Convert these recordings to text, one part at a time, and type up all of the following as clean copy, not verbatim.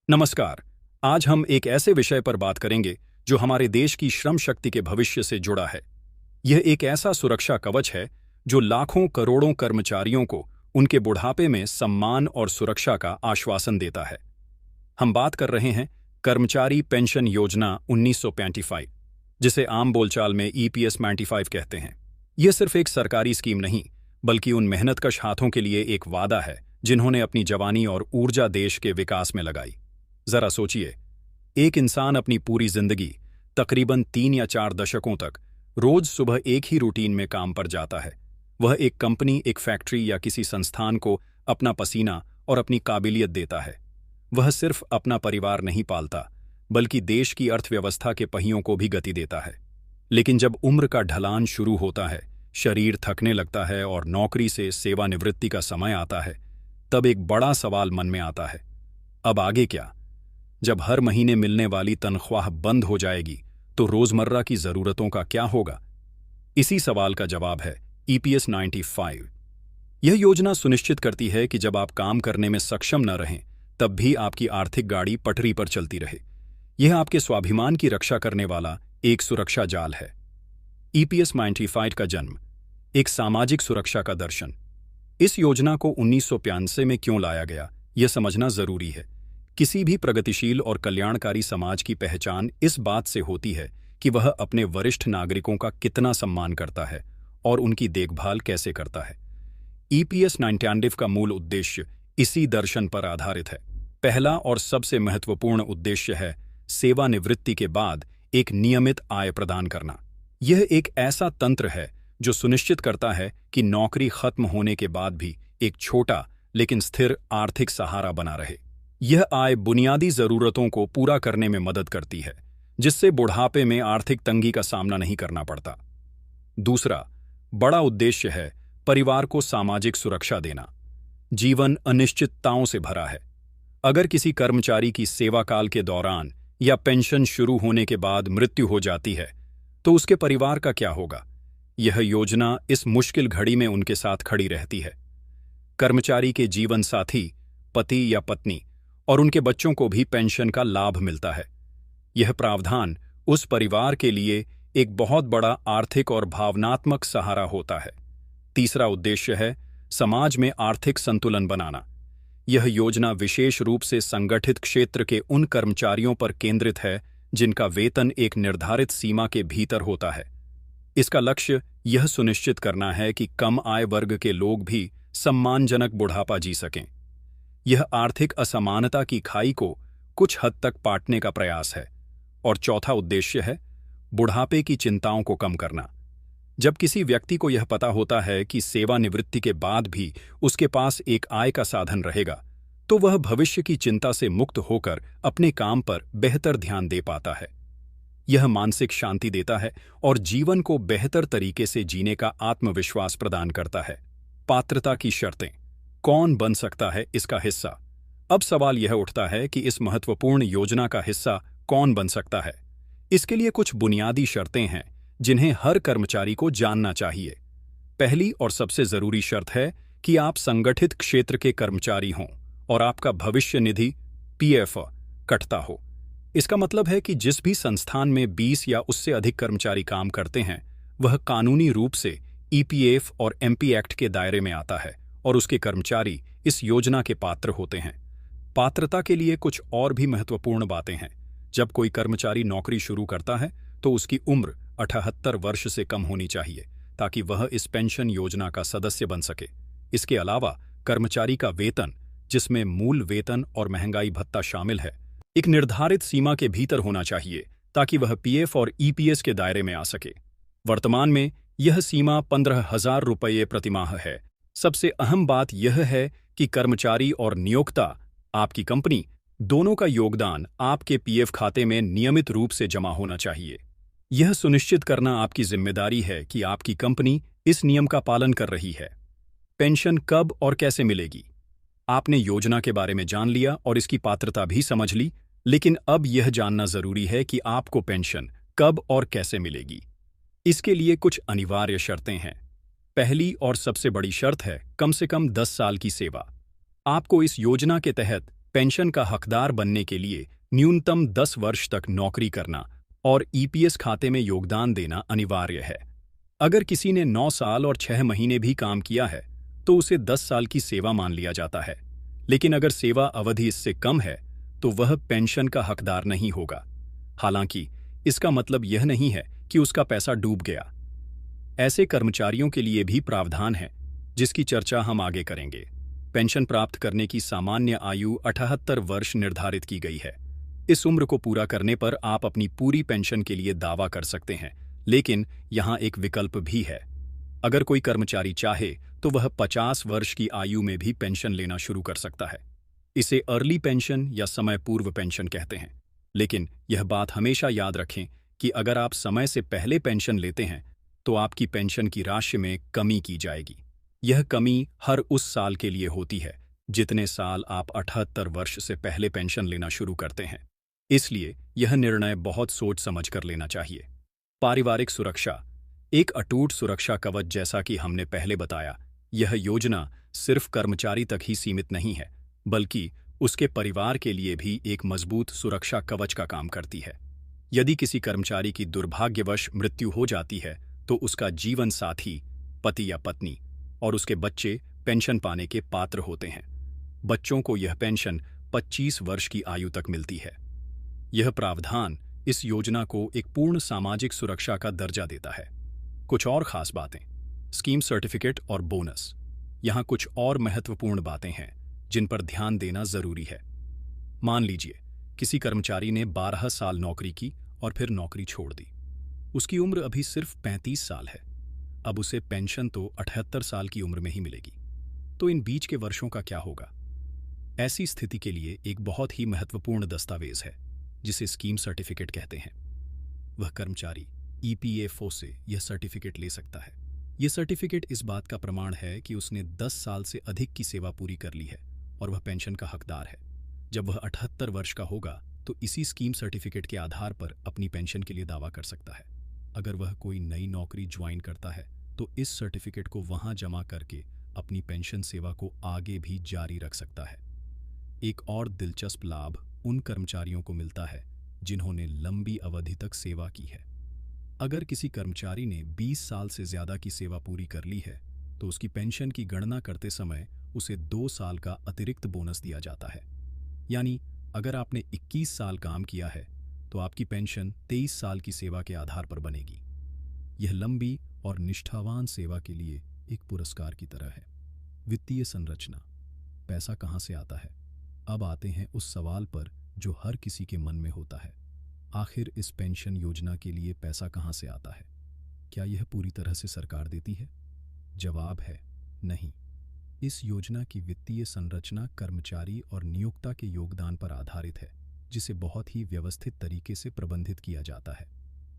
नमस्कार। आज हम एक ऐसे विषय पर बात करेंगे जो हमारे देश की श्रम शक्ति के भविष्य से जुड़ा है। यह एक ऐसा सुरक्षा कवच है जो लाखों करोड़ों कर्मचारियों को उनके बुढ़ापे में सम्मान और सुरक्षा का आश्वासन देता है। हम बात कर रहे हैं कर्मचारी पेंशन योजना 1995, जिसे आम बोलचाल में ईपीएस 95 कहते हैं। यह सिर्फ एक सरकारी स्कीम नहीं, बल्कि उन मेहनतकश हाथों के लिए एक वादा है जिन्होंने अपनी जवानी और ऊर्जा देश के विकास में लगाई। जरा सोचिए, एक इंसान अपनी पूरी जिंदगी, तकरीबन 3 या 4 दशकों तक, रोज सुबह एक ही रूटीन में काम पर जाता है। वह एक कंपनी, एक फैक्ट्री या किसी संस्थान को अपना पसीना और अपनी काबिलियत देता है। वह सिर्फ अपना परिवार नहीं पालता, बल्कि देश की अर्थव्यवस्था के पहियों को भी गति देता है। लेकिन जब उम्र का ढलान शुरू होता है, शरीर थकने लगता है और नौकरी से सेवानिवृत्ति का समय आता है, तब एक बड़ा सवाल मन में आता है, अब आगे क्या? जब हर महीने मिलने वाली तनख्वाह बंद हो जाएगी, तो रोजमर्रा की जरूरतों का क्या होगा? इसी सवाल का जवाब है ईपीएस 95। यह योजना सुनिश्चित करती है कि जब आप काम करने में सक्षम न रहें, तब भी आपकी आर्थिक गाड़ी पटरी पर चलती रहे। यह आपके स्वाभिमान की रक्षा करने वाला एक सुरक्षा जाल है। ईपीएस 95 का जन्म, एक सामाजिक सुरक्षा का दर्शन। इस योजना को 1995 में क्यों लाया गया, यह समझना जरूरी है। किसी भी प्रगतिशील और कल्याणकारी समाज की पहचान इस बात से होती है कि वह अपने वरिष्ठ नागरिकों का कितना सम्मान करता है और उनकी देखभाल कैसे करता है। ईपीएस 99 का मूल उद्देश्य इसी दर्शन पर आधारित है। पहला और सबसे महत्वपूर्ण उद्देश्य है सेवानिवृत्ति के बाद एक नियमित आय प्रदान करना। यह एक ऐसा तंत्र है जो सुनिश्चित करता है कि नौकरी खत्म होने के बाद भी एक छोटा लेकिन स्थिर आर्थिक सहारा बना रहे। यह आय बुनियादी जरूरतों को पूरा करने में मदद करती है, जिससे बुढ़ापे में आर्थिक तंगी का सामना नहीं करना पड़ता। दूसरा बड़ा उद्देश्य है परिवार को सामाजिक सुरक्षा देना। जीवन अनिश्चितताओं से भरा है। अगर किसी कर्मचारी की सेवाकाल के दौरान या पेंशन शुरू होने के बाद मृत्यु हो जाती है, तो उसके परिवार का क्या होगा? यह योजना इस मुश्किल घड़ी में उनके साथ खड़ी रहती है। कर्मचारी के जीवन साथी, पति या पत्नी और उनके बच्चों को भी पेंशन का लाभ मिलता है। यह प्रावधान उस परिवार के लिए एक बहुत बड़ा आर्थिक और भावनात्मक सहारा होता है। तीसरा उद्देश्य है समाज में आर्थिक संतुलन बनाना। यह योजना विशेष रूप से संगठित क्षेत्र के उन कर्मचारियों पर केंद्रित है जिनका वेतन एक निर्धारित सीमा के भीतर होता है। इसका लक्ष्य यह सुनिश्चित करना है कि कम आय वर्ग के लोग भी सम्मानजनक बुढ़ापा जी सकें। यह आर्थिक असमानता की खाई को कुछ हद तक पाटने का प्रयास है। और चौथा उद्देश्य है बुढ़ापे की चिंताओं को कम करना। जब किसी व्यक्ति को यह पता होता है कि सेवानिवृत्ति के बाद भी उसके पास एक आय का साधन रहेगा, तो वह भविष्य की चिंता से मुक्त होकर अपने काम पर बेहतर ध्यान दे पाता है। यह मानसिक शांति देता है और जीवन को बेहतर तरीके से जीने का आत्मविश्वास प्रदान करता है। पात्रता की शर्तें, कौन बन सकता है इसका हिस्सा? अब सवाल यह उठता है कि इस महत्वपूर्ण योजना का हिस्सा कौन बन सकता है। इसके लिए कुछ बुनियादी शर्तें हैं जिन्हें हर कर्मचारी को जानना चाहिए। पहली और सबसे जरूरी शर्त है कि आप संगठित क्षेत्र के कर्मचारी हों और आपका भविष्य निधि पीएफ कटता हो। इसका मतलब है कि जिस भी संस्थान में 20 या उससे अधिक कर्मचारी काम करते हैं, वह कानूनी रूप से ईपीएफ और एमपी एक्ट के दायरे में आता है और उसके कर्मचारी इस योजना के पात्र होते हैं। पात्रता के लिए कुछ और भी महत्वपूर्ण बातें हैं। जब कोई कर्मचारी नौकरी शुरू करता है, तो उसकी उम्र 78 वर्ष से कम होनी चाहिए, ताकि वह इस पेंशन योजना का सदस्य बन सके। इसके अलावा कर्मचारी का वेतन, जिसमें मूल वेतन और महंगाई भत्ता शामिल है, एक निर्धारित सीमा के भीतर होना चाहिए, ताकि वह पीएफ और ईपीएस के दायरे में आ सके। वर्तमान में यह सीमा 15,000 रुपये प्रतिमाह है। सबसे अहम बात यह है कि कर्मचारी और नियोक्ता, आपकी कंपनी, दोनों का योगदान आपके पीएफ खाते में नियमित रूप से जमा होना चाहिए। यह सुनिश्चित करना आपकी जिम्मेदारी है कि आपकी कंपनी इस नियम का पालन कर रही है। पेंशन कब और कैसे मिलेगी? आपने योजना के बारे में जान लिया और इसकी पात्रता भी समझ ली, लेकिन अब यह जानना जरूरी है कि आपको पेंशन कब और कैसे मिलेगी। इसके लिए कुछ अनिवार्य शर्तें हैं। पहली और सबसे बड़ी शर्त है कम से कम 10 साल की सेवा। आपको इस योजना के तहत पेंशन का हकदार बनने के लिए न्यूनतम 10 वर्ष तक नौकरी करना और ईपीएस खाते में योगदान देना अनिवार्य है। अगर किसी ने 9 साल और 6 महीने भी काम किया है तो उसे 10 साल की सेवा मान लिया जाता है, लेकिन अगर सेवा अवधि इससे कम है तो वह पेंशन का हकदार नहीं होगा। हालांकि इसका मतलब यह नहीं है कि उसका पैसा डूब गया। ऐसे कर्मचारियों के लिए भी प्रावधान है जिसकी चर्चा हम आगे करेंगे। पेंशन प्राप्त करने की सामान्य आयु 78 वर्ष निर्धारित की गई है। इस उम्र को पूरा करने पर आप अपनी पूरी पेंशन के लिए दावा कर सकते हैं, लेकिन यहाँ एक विकल्प भी है। अगर कोई कर्मचारी चाहे तो वह 50 वर्ष की आयु में भी पेंशन लेना शुरू कर सकता है। इसे अर्ली पेंशन या समय पूर्व पेंशन कहते हैं। लेकिन यह बात हमेशा याद रखें कि अगर आप समय से पहले पेंशन लेते हैं तो आपकी पेंशन की राशि में कमी की जाएगी। यह कमी हर उस साल के लिए होती है जितने साल आप 78 वर्ष से पहले पेंशन लेना शुरू करते हैं। इसलिए यह निर्णय बहुत सोच समझ कर लेना चाहिए। पारिवारिक सुरक्षा एक अटूट सुरक्षा कवच। जैसा कि हमने पहले बताया, यह योजना सिर्फ कर्मचारी तक ही सीमित नहीं है, बल्कि उसके परिवार के लिए भी एक मजबूत सुरक्षा कवच का काम करती है। यदि किसी कर्मचारी की दुर्भाग्यवश मृत्यु हो जाती है तो उसका जीवन साथी, पति या पत्नी और उसके बच्चे पेंशन पाने के पात्र होते हैं। बच्चों को यह पेंशन 25 वर्ष की आयु तक मिलती है। यह प्रावधान इस योजना को एक पूर्ण सामाजिक सुरक्षा का दर्जा देता है। कुछ और खास बातें, स्कीम सर्टिफिकेट और बोनस। यहाँ कुछ और महत्वपूर्ण बातें हैं जिन पर ध्यान देना जरूरी है। मान लीजिए किसी कर्मचारी ने 12 साल नौकरी की और फिर नौकरी छोड़ दी। उसकी उम्र अभी सिर्फ 35 साल है। अब उसे पेंशन तो 78 साल की उम्र में ही मिलेगी। तो इन बीच के वर्षों का क्या होगा? ऐसी स्थिति के लिए एक बहुत ही महत्वपूर्ण दस्तावेज है जिसे स्कीम सर्टिफिकेट कहते हैं। वह कर्मचारी ईपीएफओ से यह सर्टिफिकेट ले सकता है। यह सर्टिफिकेट इस बात का प्रमाण है कि उसने 10 साल से अधिक की सेवा पूरी कर ली है और वह पेंशन का हकदार है। जब वह 78 वर्ष का होगा तो इसी स्कीम सर्टिफिकेट के आधार पर अपनी पेंशन के लिए दावा कर सकता है। अगर वह कोई नई नौकरी ज्वाइन करता है तो इस सर्टिफिकेट को वहां जमा करके अपनी पेंशन सेवा को आगे भी जारी रख सकता है। एक और दिलचस्प लाभ उन कर्मचारियों को मिलता है जिन्होंने लंबी अवधि तक सेवा की है। अगर किसी कर्मचारी ने 20 साल से ज्यादा की सेवा पूरी कर ली है तो उसकी पेंशन की गणना करते समय उसे 2 साल का अतिरिक्त बोनस दिया जाता है। यानी अगर आपने 21 साल काम किया है तो आपकी पेंशन 23 साल की सेवा के आधार पर बनेगी। यह लंबी और निष्ठावान सेवा के लिए एक पुरस्कार की तरह है। वित्तीय संरचना, पैसा कहाँ से आता है? अब आते हैं उस सवाल पर जो हर किसी के मन में होता है। आखिर इस पेंशन योजना के लिए पैसा कहाँ से आता है? क्या यह पूरी तरह से सरकार देती है? जवाब है नहीं। इस योजना की वित्तीय संरचना कर्मचारी और नियोक्ता के योगदान पर आधारित है, जिसे बहुत ही व्यवस्थित तरीके से प्रबंधित किया जाता है।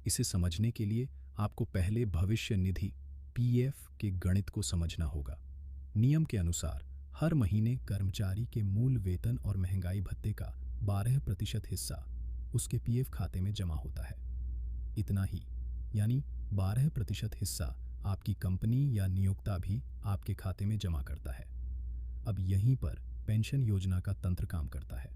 इसे समझने के लिए आपको पहले भविष्य निधि पीएफ के गणित को समझना होगा। नियम के अनुसार हर महीने कर्मचारी के मूल वेतन और महंगाई भत्ते का 12% हिस्सा उसके पीएफ खाते में जमा होता है। इतना ही, यानी 12% हिस्सा आपकी कंपनी या नियोक्ता भी आपके खाते में जमा करता है। अब यहीं पर पेंशन योजना का तंत्र काम करता है।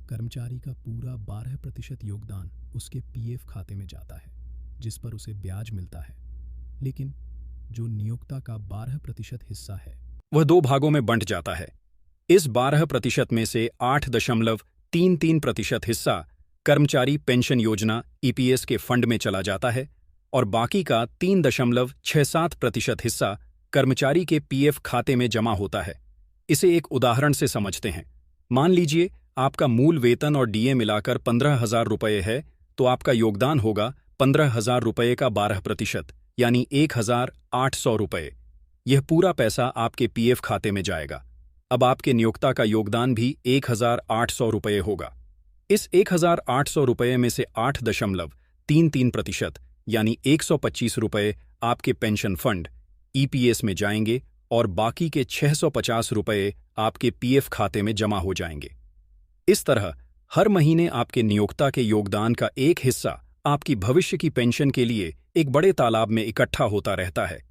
कर्मचारी का पूरा 12% योगदान उसके पीएफ खाते में जाता है, जिस पर उसे ब्याज मिलता है। लेकिन जो नियोक्ता का 12% हिस्सा है वह 2 भागों में बंट जाता है। इस 12% में से 8.33% हिस्सा कर्मचारी पेंशन योजना ईपीएस के फंड में चला जाता है और बाकी का 3.67% हिस्सा कर्मचारी के पीएफ खाते में जमा होता है। इसे एक उदाहरण से समझते हैं। मान लीजिए आपका मूल वेतन और डीए मिलाकर 15,000 रुपये है, तो आपका योगदान होगा 15,000 रुपये का 12%, यानी 1,800 रुपये। यह पूरा पैसा आपके पीएफ खाते में जाएगा। अब आपके नियोक्ता का योगदान भी 1,800 रुपये होगा। इस 1,800 रुपये में से 8.33% यानी 125 रुपये आपके पेंशन फंड ईपीएस में जाएंगे और बाकी के 650 रुपये आपके पीएफ खाते में जमा हो जाएंगे। इस तरह हर महीने आपके नियोक्ता के योगदान का एक हिस्सा आपकी भविष्य की पेंशन के लिए एक बड़े तालाब में इकट्ठा होता रहता है,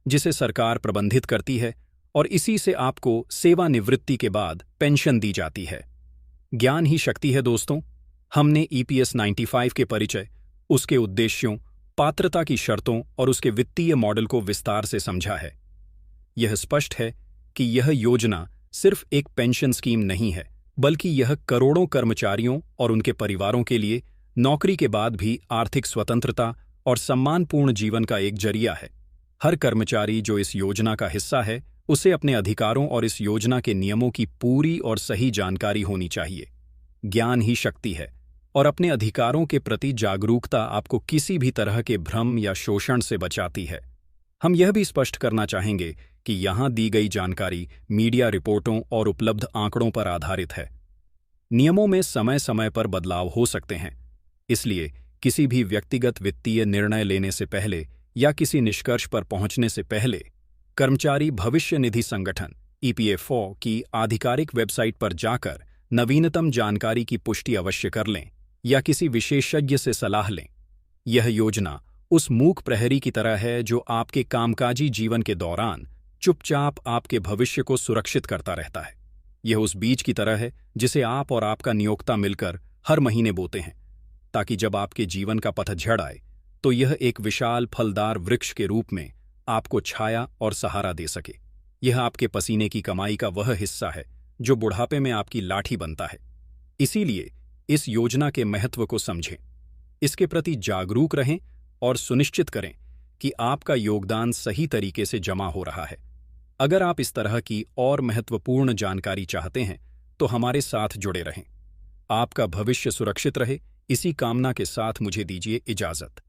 जिसे सरकार प्रबंधित करती है और इसी से आपको सेवानिवृत्ति के बाद पेंशन दी जाती है। ज्ञान ही शक्ति है दोस्तों। हमने EPS 95 के परिचय, उसके उद्देश्यों, पात्रता की शर्तों और उसके वित्तीय मॉडल को विस्तार से समझा है। यह स्पष्ट है कि यह योजना सिर्फ एक पेंशन स्कीम नहीं है, बल्कि यह करोड़ों कर्मचारियों और उनके परिवारों के लिए नौकरी के बाद भी आर्थिक स्वतंत्रता और सम्मानपूर्ण जीवन का एक जरिया है। हर कर्मचारी जो इस योजना का हिस्सा है, उसे अपने अधिकारों और इस योजना के नियमों की पूरी और सही जानकारी होनी चाहिए। ज्ञान ही शक्ति है, और अपने अधिकारों के प्रति जागरूकता आपको किसी भी तरह के भ्रम या शोषण से बचाती है। हम यह भी स्पष्ट करना चाहेंगे कि यहाँ दी गई जानकारी मीडिया रिपोर्टों और उपलब्ध आंकड़ों पर आधारित है। नियमों में समय समय पर बदलाव हो सकते हैं, इसलिए किसी भी व्यक्तिगत वित्तीय निर्णय लेने से पहले या किसी निष्कर्ष पर पहुंचने से पहले कर्मचारी भविष्य निधि संगठन EPF4 की आधिकारिक वेबसाइट पर जाकर नवीनतम जानकारी की पुष्टि अवश्य कर लें या किसी विशेषज्ञ से सलाह लें। यह योजना उस मूक प्रहरी की तरह है जो आपके कामकाजी जीवन के दौरान चुपचाप आपके भविष्य को सुरक्षित करता रहता है। यह उस बीज की तरह है जिसे आप और आपका नियोक्ता मिलकर हर महीने बोते हैं, ताकि जब आपके जीवन का पतझड़ आए तो यह एक विशाल फलदार वृक्ष के रूप में आपको छाया और सहारा दे सके। यह आपके पसीने की कमाई का वह हिस्सा है जो बुढ़ापे में आपकी लाठी बनता है। इसीलिए इस योजना के महत्व को समझें, इसके प्रति जागरूक रहें और सुनिश्चित करें कि आपका योगदान सही तरीके से जमा हो रहा है। अगर आप इस तरह की और महत्वपूर्ण जानकारी चाहते हैं तो हमारे साथ जुड़े रहें। आपका भविष्य सुरक्षित रहे, इसी कामना के साथ मुझे दीजिए इजाजत।